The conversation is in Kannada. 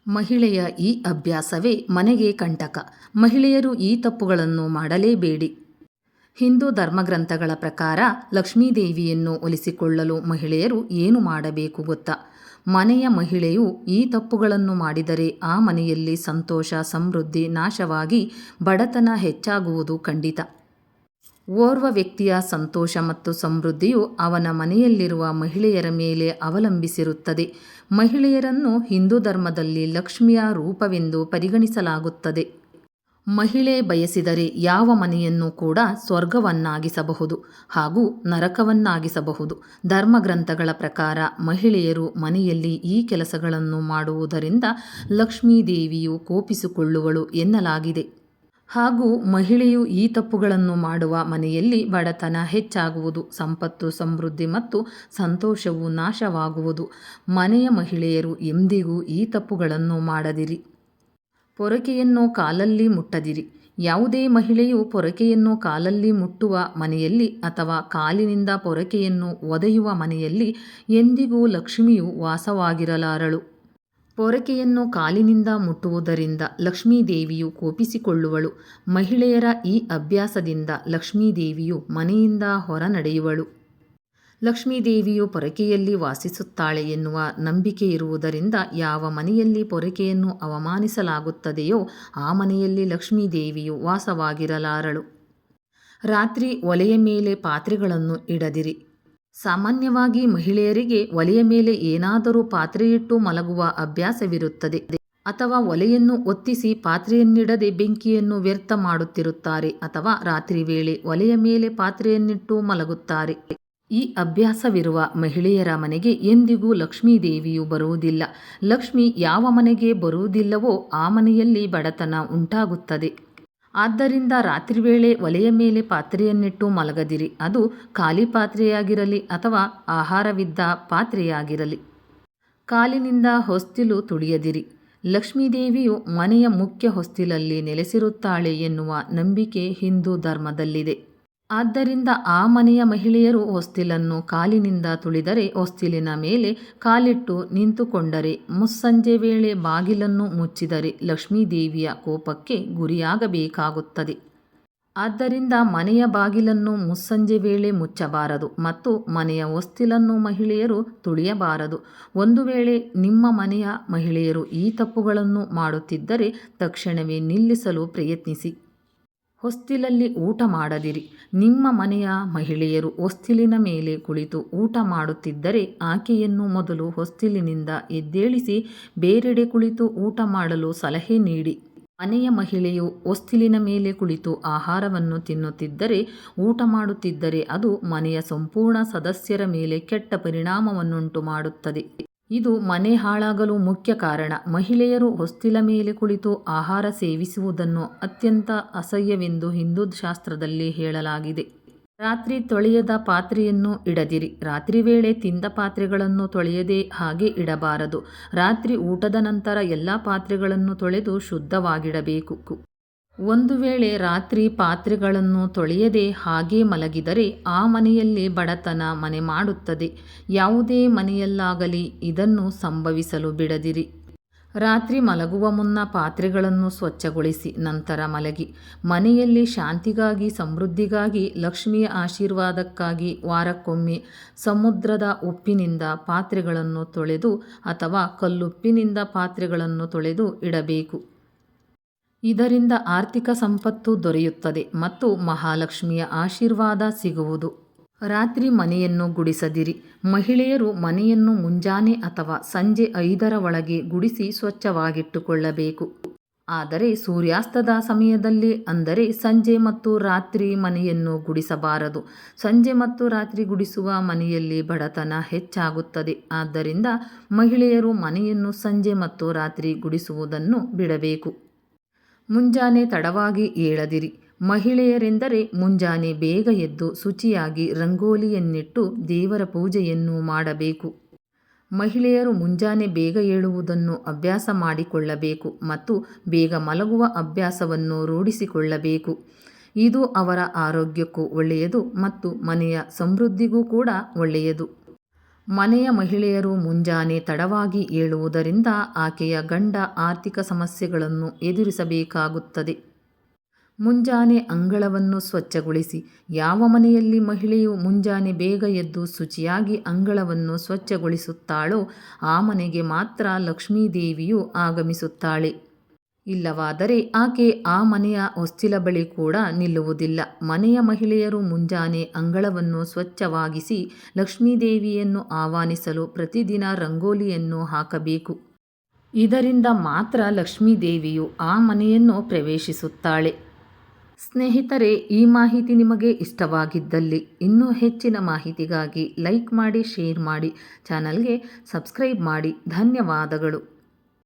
ಮಹಿಳೆಯ ಈ ಅಭ್ಯಾಸವೇ ಮನೆಗೆ ಕಂಟಕ. ಮಹಿಳೆಯರು ಈ ತಪ್ಪುಗಳನ್ನು ಮಾಡಲೇಬೇಡಿ. ಹಿಂದೂ ಧರ್ಮಗ್ರಂಥಗಳ ಪ್ರಕಾರ ಲಕ್ಷ್ಮೀದೇವಿಯನ್ನು ಒಲಿಸಿಕೊಳ್ಳಲು ಮಹಿಳೆಯರು ಏನು ಮಾಡಬೇಕು ಗೊತ್ತಾ? ಮನೆಯ ಮಹಿಳೆಯು ಈ ತಪ್ಪುಗಳನ್ನು ಮಾಡಿದರೆ ಆ ಮನೆಯಲ್ಲಿ ಸಂತೋಷ, ಸಮೃದ್ಧಿ ನಾಶವಾಗಿ ಬಡತನ ಹೆಚ್ಚಾಗುವುದು ಖಂಡಿತ. ಓರ್ವ ವ್ಯಕ್ತಿಯ ಸಂತೋಷ ಮತ್ತು ಸಮೃದ್ಧಿಯು ಅವನ ಮನೆಯಲ್ಲಿರುವ ಮಹಿಳೆಯರ ಮೇಲೆ ಅವಲಂಬಿಸಿರುತ್ತದೆ. ಮಹಿಳೆಯರನ್ನು ಹಿಂದೂ ಧರ್ಮದಲ್ಲಿ ಲಕ್ಷ್ಮಿಯ ರೂಪವೆಂದು ಪರಿಗಣಿಸಲಾಗುತ್ತದೆ. ಮಹಿಳೆ ಬಯಸಿದರೆ ಯಾವ ಮನೆಯನ್ನು ಕೂಡ ಸ್ವರ್ಗವನ್ನಾಗಿಸಬಹುದು ಹಾಗೂ ನರಕವನ್ನಾಗಿಸಬಹುದು. ಧರ್ಮಗ್ರಂಥಗಳ ಪ್ರಕಾರ ಮಹಿಳೆಯರು ಮನೆಯಲ್ಲಿ ಈ ಕೆಲಸಗಳನ್ನು ಮಾಡುವುದರಿಂದ ಲಕ್ಷ್ಮೀದೇವಿಯು ಕೋಪಿಸಿಕೊಳ್ಳುವಳು ಎನ್ನಲಾಗಿದೆ. ಹಾಗೂ ಮಹಿಳೆಯು ಈ ತಪ್ಪುಗಳನ್ನು ಮಾಡುವ ಮನೆಯಲ್ಲಿ ಬಡತನ ಹೆಚ್ಚಾಗುವುದು, ಸಂಪತ್ತು, ಸಮೃದ್ಧಿ ಮತ್ತು ಸಂತೋಷವು ನಾಶವಾಗುವುದು. ಮನೆಯ ಮಹಿಳೆಯರು ಎಂದಿಗೂ ಈ ತಪ್ಪುಗಳನ್ನು ಮಾಡದಿರಿ. ಪೊರಕೆಯನ್ನು ಕಾಲಲ್ಲಿ ಮುಟ್ಟದಿರಿ. ಯಾವುದೇ ಮಹಿಳೆಯು ಪೊರಕೆಯನ್ನು ಕಾಲಲ್ಲಿ ಮುಟ್ಟುವ ಮನೆಯಲ್ಲಿ ಅಥವಾ ಕಾಲಿನಿಂದ ಪೊರಕೆಯನ್ನು ಒದೆಯುವ ಮನೆಯಲ್ಲಿ ಎಂದಿಗೂ ಲಕ್ಷ್ಮಿಯು ವಾಸವಾಗಿರಲಾರಳು. ಪೊರಕೆಯನ್ನು ಕಾಲಿನಿಂದ ಮುಟ್ಟುವುದರಿಂದ ಲಕ್ಷ್ಮೀದೇವಿಯು ಕೋಪಿಸಿಕೊಳ್ಳುವಳು. ಮಹಿಳೆಯರ ಈ ಅಭ್ಯಾಸದಿಂದ ಲಕ್ಷ್ಮೀದೇವಿಯು ಮನೆಯಿಂದ ಹೊರ ನಡೆಯುವಳು. ಲಕ್ಷ್ಮೀದೇವಿಯು ಪೊರಕೆಯಲ್ಲಿ ವಾಸಿಸುತ್ತಾಳೆ ಎನ್ನುವ ನಂಬಿಕೆ ಇರುವುದರಿಂದ ಯಾವ ಮನೆಯಲ್ಲಿ ಪೊರಕೆಯನ್ನು ಅವಮಾನಿಸಲಾಗುತ್ತದೆಯೋ ಆ ಮನೆಯಲ್ಲಿ ಲಕ್ಷ್ಮೀದೇವಿಯು ವಾಸವಾಗಿರಲಾರಳು. ರಾತ್ರಿ ಒಲೆಯ ಮೇಲೆ ಪಾತ್ರೆಗಳನ್ನು ಇಡದಿರಿ. ಸಾಮಾನ್ಯವಾಗಿ ಮಹಿಳೆಯರಿಗೆ ಒಲೆಯ ಮೇಲೆ ಏನಾದರೂ ಪಾತ್ರೆಯಿಟ್ಟು ಮಲಗುವ ಅಭ್ಯಾಸವಿರುತ್ತದೆ. ಅಥವಾ ಒಲೆಯನ್ನು ಹೊತ್ತಿಸಿ ಪಾತ್ರೆಯನ್ನಿಡದೆ ಬೆಂಕಿಯನ್ನು ವ್ಯರ್ಥ ಮಾಡುತ್ತಿರುತ್ತಾರೆ. ಅಥವಾ ರಾತ್ರಿ ವೇಳೆ ಒಲೆಯ ಮೇಲೆ ಪಾತ್ರೆಯನ್ನಿಟ್ಟು ಮಲಗುತ್ತಾರೆ. ಈ ಅಭ್ಯಾಸವಿರುವ ಮಹಿಳೆಯರ ಮನೆಗೆ ಎಂದಿಗೂ ಲಕ್ಷ್ಮೀದೇವಿಯು ಬರುವುದಿಲ್ಲ. ಲಕ್ಷ್ಮಿ ಯಾವ ಮನೆಗೆ ಬರುವುದಿಲ್ಲವೋ ಆ ಮನೆಯಲ್ಲಿ ಬಡತನ ಉಂಟಾಗುತ್ತದೆ. ಆದ್ದರಿಂದ ರಾತ್ರಿ ವೇಳೆ ಒಲೆಯ ಮೇಲೆ ಪಾತ್ರೆಯನ್ನಿಟ್ಟು ಮಲಗದಿರಿ. ಅದು ಖಾಲಿ ಪಾತ್ರೆಯಾಗಿರಲಿ ಅಥವಾ ಆಹಾರವಿದ್ದ ಪಾತ್ರೆಯಾಗಿರಲಿ. ಕಾಲಿನಿಂದ ಹೊಸ್ತಿಲು ತುಳಿಯದಿರಿ. ಲಕ್ಷ್ಮೀದೇವಿಯು ಮನೆಯ ಮುಖ್ಯ ಹೊಸ್ತಿಲಲ್ಲಿ ನೆಲೆಸಿರುತ್ತಾಳೆ ಎನ್ನುವ ನಂಬಿಕೆ ಹಿಂದೂ ಧರ್ಮದಲ್ಲಿದೆ. ಆದ್ದರಿಂದ ಆ ಮನೆಯ ಮಹಿಳೆಯರು ಹೊಸ್ತಿಲನ್ನು ಕಾಲಿನಿಂದ ತುಳಿದರೆ, ಹೊಸ್ತಿಲಿನ ಮೇಲೆ ಕಾಲಿಟ್ಟು ನಿಂತುಕೊಂಡರೆ, ಮುಸ್ಸಂಜೆ ವೇಳೆ ಬಾಗಿಲನ್ನು ಮುಚ್ಚಿದರೆ ಲಕ್ಷ್ಮೀದೇವಿಯ ಕೋಪಕ್ಕೆ ಗುರಿಯಾಗಬೇಕಾಗುತ್ತದೆ. ಆದ್ದರಿಂದ ಮನೆಯ ಬಾಗಿಲನ್ನು ಮುಸ್ಸಂಜೆ ವೇಳೆ ಮುಚ್ಚಬಾರದು ಮತ್ತು ಮನೆಯ ಹೊಸ್ತಿಲನ್ನು ಮಹಿಳೆಯರು ತುಳಿಯಬಾರದು. ಒಂದು ವೇಳೆ ನಿಮ್ಮ ಮನೆಯ ಮಹಿಳೆಯರು ಈ ತಪ್ಪುಗಳನ್ನು ಮಾಡುತ್ತಿದ್ದರೆ ತಕ್ಷಣವೇ ನಿಲ್ಲಿಸಲು ಪ್ರಯತ್ನಿಸಿ. ಹೊಸ್ತಿಲಲ್ಲಿ ಊಟ ಮಾಡದಿರಿ. ನಿಮ್ಮ ಮನೆಯ ಮಹಿಳೆಯರು ಹೊಸ್ತಿಲಿನ ಮೇಲೆ ಕುಳಿತು ಊಟ ಮಾಡುತ್ತಿದ್ದರೆ ಆಕೆಯನ್ನು ಮೊದಲು ಹೊಸ್ತಿಲಿನಿಂದ ಎದ್ದೇಳಿಸಿ ಬೇರೆಡೆ ಕುಳಿತು ಊಟ ಮಾಡಲು ಸಲಹೆ ನೀಡಿ. ಮನೆಯ ಮಹಿಳೆಯು ಹೊಸ್ತಿಲಿನ ಮೇಲೆ ಕುಳಿತು ಆಹಾರವನ್ನು ತಿನ್ನುತ್ತಿದ್ದರೆ, ಊಟ ಮಾಡುತ್ತಿದ್ದರೆ ಅದು ಮನೆಯ ಸಂಪೂರ್ಣ ಸದಸ್ಯರ ಮೇಲೆ ಕೆಟ್ಟ ಪರಿಣಾಮವನ್ನುಂಟು ಮಾಡುತ್ತದೆ. ಇದು ಮನೆ ಹಾಳಾಗಲು ಮುಖ್ಯ ಕಾರಣ. ಮಹಿಳೆಯರು ಹೊಸ್ತಿಲ ಮೇಲೆ ಕುಳಿತು ಆಹಾರ ಸೇವಿಸುವುದನ್ನು ಅತ್ಯಂತ ಅಸಹ್ಯವೆಂದು ಹಿಂದೂ ಶಾಸ್ತ್ರದಲ್ಲಿ ಹೇಳಲಾಗಿದೆ. ರಾತ್ರಿ ತೊಳೆಯದ ಪಾತ್ರೆಯನ್ನು ಇಡದಿರಿ. ರಾತ್ರಿ ವೇಳೆ ತಿಂದ ಪಾತ್ರೆಗಳನ್ನು ತೊಳೆಯದೆ ಹಾಗೆ ಇಡಬಾರದು. ರಾತ್ರಿ ಊಟದ ನಂತರ ಎಲ್ಲ ಪಾತ್ರೆಗಳನ್ನು ತೊಳೆದು ಶುದ್ಧವಾಗಿಡಬೇಕು. ಒಂದು ವೇಳೆ ರಾತ್ರಿ ಪಾತ್ರೆಗಳನ್ನು ತೊಳೆಯದೆ ಹಾಗೆ ಮಲಗಿದರೆ ಆ ಮನೆಯಲ್ಲಿ ಬಡತನ ಮನೆ ಮಾಡುತ್ತದೆ. ಯಾವುದೇ ಮನೆಯಲ್ಲಾಗಲಿ ಇದನ್ನು ಸಂಭವಿಸಲು ಬಿಡದಿರಿ. ರಾತ್ರಿ ಮಲಗುವ ಮುನ್ನ ಪಾತ್ರೆಗಳನ್ನು ಸ್ವಚ್ಛಗೊಳಿಸಿ ನಂತರ ಮಲಗಿ. ಮನೆಯಲ್ಲಿ ಶಾಂತಿಗಾಗಿ, ಸಮೃದ್ಧಿಗಾಗಿ, ಲಕ್ಷ್ಮಿಯ ಆಶೀರ್ವಾದಕ್ಕಾಗಿ ವಾರಕ್ಕೊಮ್ಮೆ ಸಮುದ್ರದ ಉಪ್ಪಿನಿಂದ ಪಾತ್ರೆಗಳನ್ನು ತೊಳೆದು ಅಥವಾ ಕಲ್ಲುಪ್ಪಿನಿಂದ ಪಾತ್ರೆಗಳನ್ನು ತೊಳೆದು ಇಡಬೇಕು. ಇದರಿಂದ ಆರ್ಥಿಕ ಸಂಪತ್ತು ದೊರೆಯುತ್ತದೆ ಮತ್ತು ಮಹಾಲಕ್ಷ್ಮಿಯ ಆಶೀರ್ವಾದ ಸಿಗುವುದು. ರಾತ್ರಿ ಮನೆಯನ್ನು ಗುಡಿಸದಿರಿ. ಮಹಿಳೆಯರು ಮನೆಯನ್ನು ಮುಂಜಾನೆ ಅಥವಾ ಸಂಜೆ 5ರ ಒಳಗೆ ಗುಡಿಸಿ ಸ್ವಚ್ಛವಾಗಿಟ್ಟುಕೊಳ್ಳಬೇಕು. ಆದರೆ ಸೂರ್ಯಾಸ್ತದ ಸಮಯದಲ್ಲಿ, ಅಂದರೆ ಸಂಜೆ ಮತ್ತು ರಾತ್ರಿ ಮನೆಯನ್ನು ಗುಡಿಸಬಾರದು. ಸಂಜೆ ಮತ್ತು ರಾತ್ರಿ ಗುಡಿಸುವ ಮನೆಯಲ್ಲಿ ಬಡತನ ಹೆಚ್ಚಾಗುತ್ತದೆ. ಆದ್ದರಿಂದ ಮಹಿಳೆಯರು ಮನೆಯನ್ನು ಸಂಜೆ ಮತ್ತು ರಾತ್ರಿ ಗುಡಿಸುವುದನ್ನು ಬಿಡಬೇಕು. ಮುಂಜಾನೆ ತಡವಾಗಿ ಏಳದಿರಿ. ಮಹಿಳೆಯರೆಂದರೆ ಮುಂಜಾನೆ ಬೇಗ ಎದ್ದು ಶುಚಿಯಾಗಿ ರಂಗೋಲಿಯನ್ನಿಟ್ಟು ದೇವರ ಪೂಜೆಯನ್ನು ಮಾಡಬೇಕು. ಮಹಿಳೆಯರು ಮುಂಜಾನೆ ಬೇಗ ಏಳುವುದನ್ನು ಅಭ್ಯಾಸ ಮಾಡಿಕೊಳ್ಳಬೇಕು ಮತ್ತು ಬೇಗ ಮಲಗುವ ಅಭ್ಯಾಸವನ್ನು ರೂಢಿಸಿಕೊಳ್ಳಬೇಕು. ಇದು ಅವರ ಆರೋಗ್ಯಕ್ಕೂ ಒಳ್ಳೆಯದು ಮತ್ತು ಮನೆಯ ಸಮೃದ್ಧಿಗೂ ಕೂಡ ಒಳ್ಳೆಯದು. ಮನೆಯ ಮಹಿಳೆಯರು ಮುಂಜಾನೆ ತಡವಾಗಿ ಏಳುವುದರಿಂದ ಆಕೆಯ ಗಂಡ ಆರ್ಥಿಕ ಸಮಸ್ಯೆಗಳನ್ನು ಎದುರಿಸಬೇಕಾಗುತ್ತದೆ. ಮುಂಜಾನೆ ಅಂಗಳವನ್ನು ಸ್ವಚ್ಛಗೊಳಿಸಿ. ಯಾವ ಮನೆಯಲ್ಲಿ ಮಹಿಳೆಯು ಮುಂಜಾನೆ ಬೇಗ ಎದ್ದು ಶುಚಿಯಾಗಿ ಅಂಗಳವನ್ನು ಸ್ವಚ್ಛಗೊಳಿಸುತ್ತಾಳೋ ಆ ಮನೆಗೆ ಮಾತ್ರ ಲಕ್ಷ್ಮೀದೇವಿಯು ಆಗಮಿಸುತ್ತಾಳೆ. ಇಲ್ಲವಾದರೆ ಆಕೆ ಆ ಮನೆಯ ಹೊಸ್ತಿಲ ಬಳಿ ಕೂಡ ನಿಲ್ಲುವುದಿಲ್ಲ. ಮನೆಯ ಮಹಿಳೆಯರು ಮುಂಜಾನೆ ಅಂಗಳವನ್ನು ಸ್ವಚ್ಛವಾಗಿಸಿ ಲಕ್ಷ್ಮೀದೇವಿಯನ್ನು ಆಹ್ವಾನಿಸಲು ಪ್ರತಿದಿನ ರಂಗೋಲಿಯನ್ನು ಹಾಕಬೇಕು. ಇದರಿಂದ ಮಾತ್ರ ಲಕ್ಷ್ಮೀದೇವಿಯು ಆ ಮನೆಯನ್ನು ಪ್ರವೇಶಿಸುತ್ತಾಳೆ. ಸ್ನೇಹಿತರೆ, ಈ ಮಾಹಿತಿ ನಿಮಗೆ ಇಷ್ಟವಾಗಿದ್ದಲ್ಲಿ ಇನ್ನೂ ಹೆಚ್ಚಿನ ಮಾಹಿತಿಗಾಗಿ ಲೈಕ್ ಮಾಡಿ, ಶೇರ್ ಮಾಡಿ, ಚಾನಲ್ಗೆ ಸಬ್ಸ್ಕ್ರೈಬ್ ಮಾಡಿ. ಧನ್ಯವಾದಗಳು.